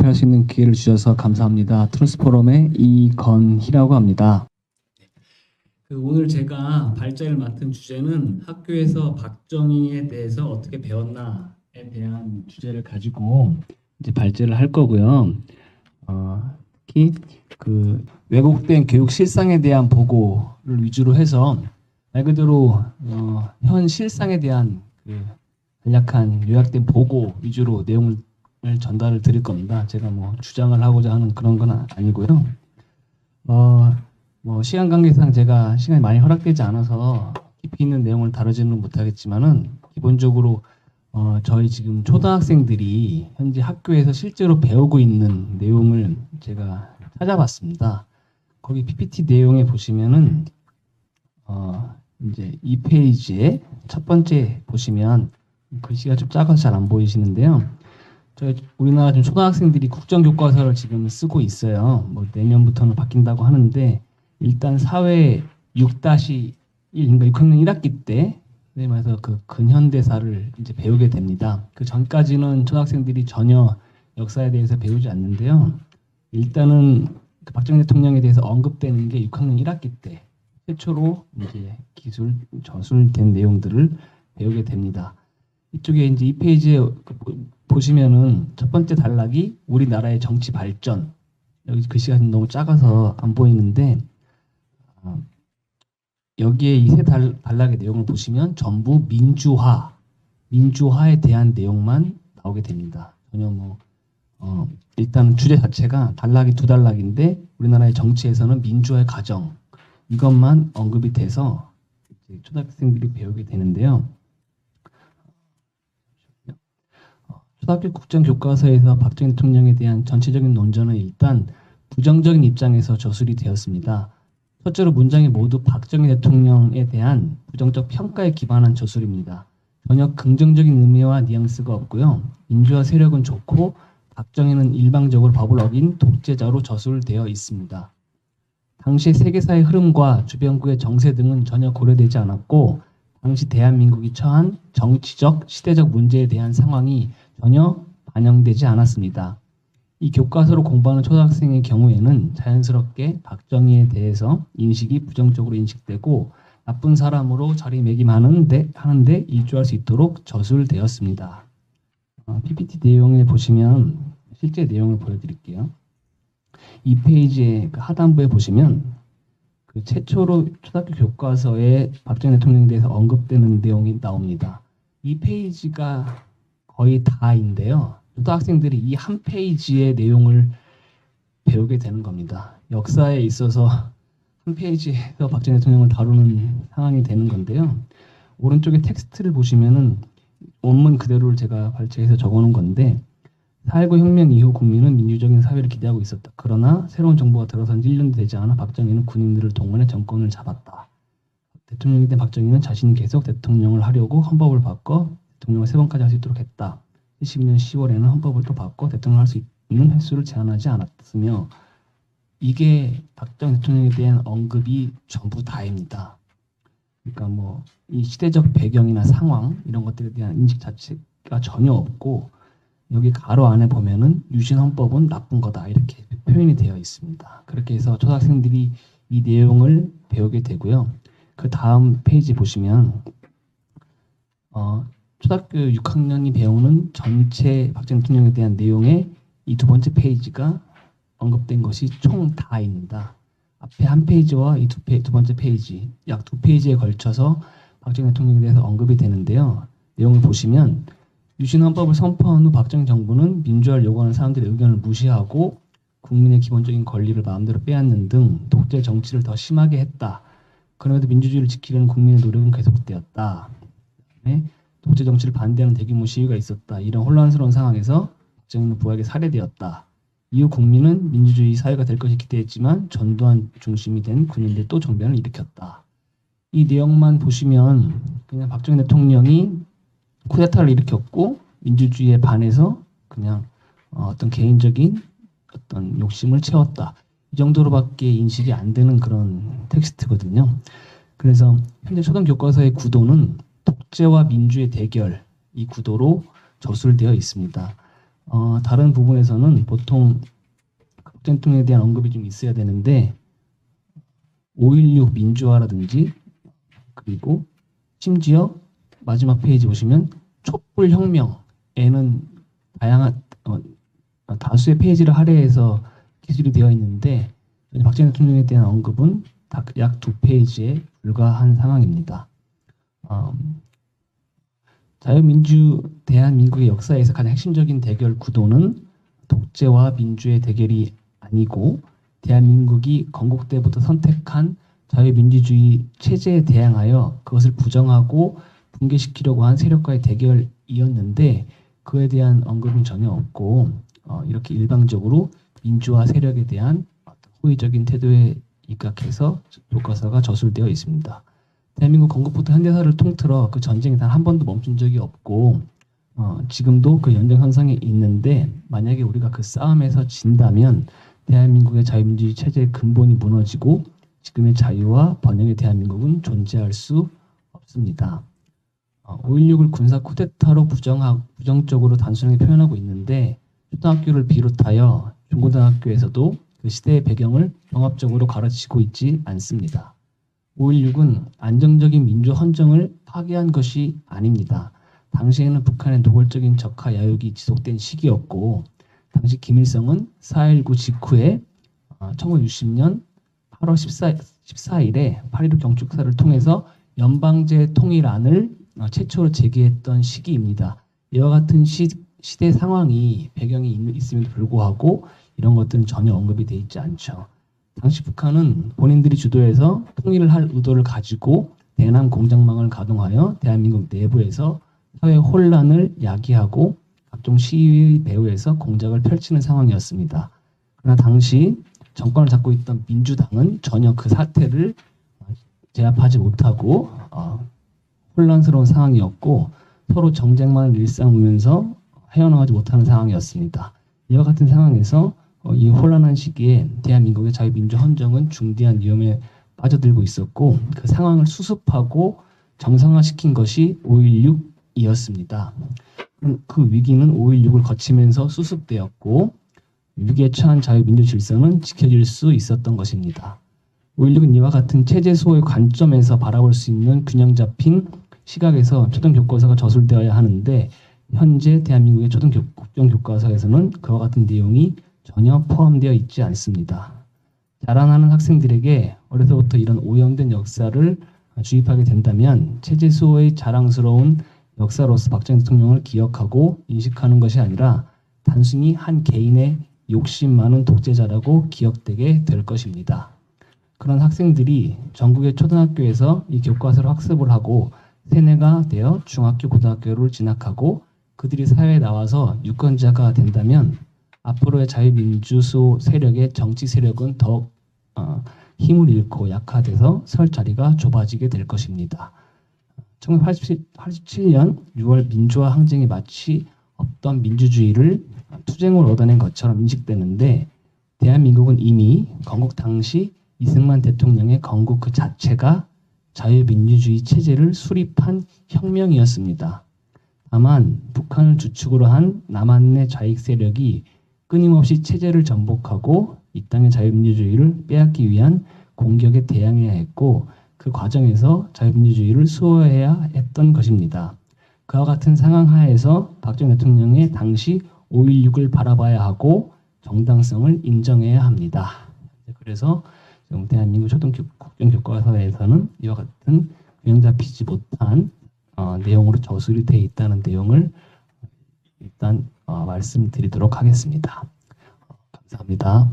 발표할 수 있는 기회를 주셔서 감사합니다. 트루스포럼의 이건희라고 합니다. 오늘 제가 발제를 맡은 주제는 학교에서 박정희에 대해서 어떻게 배웠나에 대한 주제를 가지고 이제 발제를 할 거고요. 특히 그 왜곡된 교육 실상에 대한 보고를 위주로 해서 말 그대로 현 실상에 대한 그 간략한 요약된 보고 위주로 내용을 전달을 드릴 겁니다. 제가 뭐 주장을 하고자 하는 그런 건 아니고요. 시간 관계상 제가 시간이 많이 허락되지 않아서 깊이 있는 내용을 다루지는 못하겠지만은 기본적으로 저희 지금 초등학생들이 현재 학교에서 실제로 배우고 있는 내용을 제가 찾아봤습니다. 거기 PPT 내용에 보시면은 이제 이 페이지에 첫 번째 보시면 글씨가 좀 작아서 잘 안 보이시는데요. 저희 우리나라 지금 초등학생들이 국정교과서를 지금 쓰고 있어요. 뭐 내년부터는 바뀐다고 하는데 일단 사회 6-1, 그러니까 6학년 1학기 때 말해서 그 근현대사를 이제 배우게 됩니다. 그 전까지는 초등학생들이 전혀 역사에 대해서 배우지 않는데요. 일단은 그 박정희 대통령에 대해서 언급되는 게 6학년 1학기 때 최초로 이제 저술된 내용들을 배우게 됩니다. 이쪽에 이제 이 페이지에 보시면은 첫 번째 단락이 우리나라의 정치 발전. 여기 글씨가 좀 너무 작아서 안 보이는데 여기에 이 세 단락의 내용을 보시면 전부 민주화에 대한 내용만 나오게 됩니다. 전혀 일단 주제 자체가 단락이 두 단락인데 우리나라의 정치에서는 민주화의 과정 이것만 언급이 돼서 초등학생들이 배우게 되는데요. 초등학교 국정교과서에서 박정희 대통령에 대한 전체적인 논전은 일단 부정적인 입장에서 저술이 되었습니다. 첫째로 문장이 모두 박정희 대통령에 대한 부정적 평가에 기반한 저술입니다. 전혀 긍정적인 의미와 뉘앙스가 없고요. 민주화 세력은 좋고 박정희는 일방적으로 법을 어긴 독재자로 저술되어 있습니다. 당시 세계사의 흐름과 주변국의 정세 등은 전혀 고려되지 않았고 당시 대한민국이 처한 정치적, 시대적 문제에 대한 상황이 전혀 반영되지 않았습니다. 이 교과서를 공부하는 초등학생의 경우에는 자연스럽게 박정희에 대해서 인식이 부정적으로 인식되고 나쁜 사람으로 자리매김하는데 일조할 수 있도록 저술되었습니다. PPT 내용을 보시면 실제 내용을 보여드릴게요. 이 페이지의 그 하단부에 보시면 그 최초로 초등학교 교과서에 박정희 대통령에 대해서 언급되는 내용이 나옵니다. 이 페이지가 거의 다인데요. 초등학생들이 이 한 페이지의 내용을 배우게 되는 겁니다. 역사에 있어서 한 페이지에서 박정희 대통령을 다루는 상황이 되는 건데요. 오른쪽에 텍스트를 보시면은 원문 그대로를 제가 발췌해서 적어놓은 건데 4.19 혁명 이후 국민은 민주적인 사회를 기대하고 있었다. 그러나 새로운 정부가 들어선 지 1년도 되지 않아 박정희는 군인들을 동원해 정권을 잡았다. 대통령이 된 박정희는 자신이 계속 대통령을 하려고 헌법을 바꿔 대통령을 3번까지 할 수 있도록 했다. 72년 10월에는 헌법을 또 바꿔 대통령을 할 수 있는 횟수를 제한하지 않았으며 이게 박정희 대통령에 대한 언급이 전부 다입니다. 그러니까 이 시대적 배경이나 상황 이런 것들에 대한 인식 자체가 전혀 없고 여기 가로 안에 보면은 유신 헌법은 나쁜 거다 이렇게 표현이 되어 있습니다. 그렇게 해서 초등학생들이 이 내용을 배우게 되고요. 그 다음 페이지 보시면 초등학교 6학년이 배우는 전체 박정희 대통령에 대한 내용의 이 두 번째 페이지가 언급된 것이 총 다입니다. 앞에 한 페이지와 이 두 번째 페이지, 약 두 페이지에 걸쳐서 박정희 대통령에 대해서 언급이 되는데요. 내용을 보시면 유신헌법을 선포한 후 박정희 정부는 민주화를 요구하는 사람들의 의견을 무시하고 국민의 기본적인 권리를 마음대로 빼앗는 등 독재 정치를 더 심하게 했다. 그럼에도 민주주의를 지키려는 국민의 노력은 계속되었다. 독재 정치를 반대하는 대규모 시위가 있었다. 이런 혼란스러운 상황에서 박정희는 부하에게 살해되었다. 이후 국민은 민주주의 사회가 될 것이 기대했지만 전두환 중심이 된 군인들 또 정변을 일으켰다. 이 내용만 보시면 그냥 박정희 대통령이 쿠데타를 일으켰고 민주주의에 반해서 그냥 어떤 개인적인 어떤 욕심을 채웠다. 이 정도로밖에 인식이 안 되는 그런 텍스트거든요. 그래서 현재 초등교과서의 구도는 독재와 민주의 대결 이 구도로 저술되어 있습니다. 다른 부분에서는 보통 박정희 대통령에 대한 언급이 좀 있어야 되는데 5.16 민주화라든지 그리고 심지어 마지막 페이지 보시면 촛불혁명에는 다양한 다수의 페이지를 할애해서 기술이 되어 있는데 박정희 대통령에 대한 언급은 약 2페이지에 불과한 상황입니다. 자유민주 대한민국의 역사에서 가장 핵심적인 대결 구도는 독재와 민주의 대결이 아니고 대한민국이 건국 때부터 선택한 자유민주주의 체제에 대항하여 그것을 부정하고 붕괴시키려고 한 세력과의 대결이었는데 그에 대한 언급은 전혀 없고 이렇게 일방적으로 민주화 세력에 대한 호의적인 태도에 입각해서 교과서가 저술되어 있습니다. 대한민국 건국부터 현대사를 통틀어 그 전쟁이 단 한 번도 멈춘 적이 없고 지금도 그 연장선상에 있는데 만약에 우리가 그 싸움에서 진다면 대한민국의 자유민주주의 체제의 근본이 무너지고 지금의 자유와 번영의 대한민국은 존재할 수 없습니다. 5.16을 군사 쿠데타로 부정적으로 단순하게 표현하고 있는데 초등학교를 비롯하여 중고등학교에서도 그 시대의 배경을 종합적으로 가르치고 있지 않습니다. 5.16은 안정적인 민주 헌정을 파괴한 것이 아닙니다. 당시에는 북한의 노골적인 적화 야욕이 지속된 시기였고 당시 김일성은 4.19 직후에 1960년 8월 14일에 8.16 경축사를 통해서 연방제 통일안을 최초로 제기했던 시기입니다. 이와 같은 시대 상황이 배경이 있음에도 불구하고 이런 것들은 전혀 언급이 되어 있지 않죠. 당시 북한은 본인들이 주도해서 통일을 할 의도를 가지고 대남 공작망을 가동하여 대한민국 내부에서 사회 혼란을 야기하고 각종 시위 배후에서 공작을 펼치는 상황이었습니다. 그러나 당시 정권을 잡고 있던 민주당은 전혀 그 사태를 제압하지 못하고 혼란스러운 상황이었고 서로 정쟁만을 일삼으면서 헤어나가지 못하는 상황이었습니다. 이와 같은 상황에서 이 혼란한 시기에 대한민국의 자유민주 헌정은 중대한 위험에 빠져들고 있었고 그 상황을 수습하고 정상화시킨 것이 5.16이었습니다. 그 위기는 5.16을 거치면서 수습되었고 위기에 처한 자유민주 질서는 지켜질 수 있었던 것입니다. 5.16은 이와 같은 체제 수호의 관점에서 바라볼 수 있는 균형 잡힌 시각에서 초등교과서가 저술되어야 하는데 현재 대한민국의 국정교과서에서는 그와 같은 내용이 전혀 포함되어 있지 않습니다. 자라나는 학생들에게 어려서부터 이런 오염된 역사를 주입하게 된다면 체제 수호의 자랑스러운 역사로서 박정희 대통령을 기억하고 인식하는 것이 아니라 단순히 한 개인의 욕심 많은 독재자라고 기억되게 될 것입니다. 그런 학생들이 전국의 초등학교에서 이 교과서를 학습을 하고 세뇌가 되어 중학교, 고등학교를 진학하고 그들이 사회에 나와서 유권자가 된다면 앞으로의 자유민주수 세력의 정치 세력은 더욱 힘을 잃고 약화돼서 설 자리가 좁아지게 될 것입니다. 1987년 6월 민주화 항쟁이 마치 없던 민주주의를 투쟁으로 얻어낸 것처럼 인식되는데 대한민국은 이미 건국 당시 이승만 대통령의 건국 그 자체가 자유민주주의 체제를 수립한 혁명이었습니다. 다만 북한을 주축으로 한 남한의 좌익 세력이 끊임없이 체제를 전복하고 이 땅의 자유민주주의를 빼앗기 위한 공격에 대항해야 했고 그 과정에서 자유민주주의를 수호해야 했던 것입니다. 그와 같은 상황 하에서 박정희 대통령의 당시 5.16을 바라봐야 하고 정당성을 인정해야 합니다. 그래서 지금 대한민국 국정교과서에서는 이와 같은 균형 잡히지 못한 내용으로 저술이 되어 있다는 내용을 일단 말씀드리도록 하겠습니다. 감사합니다.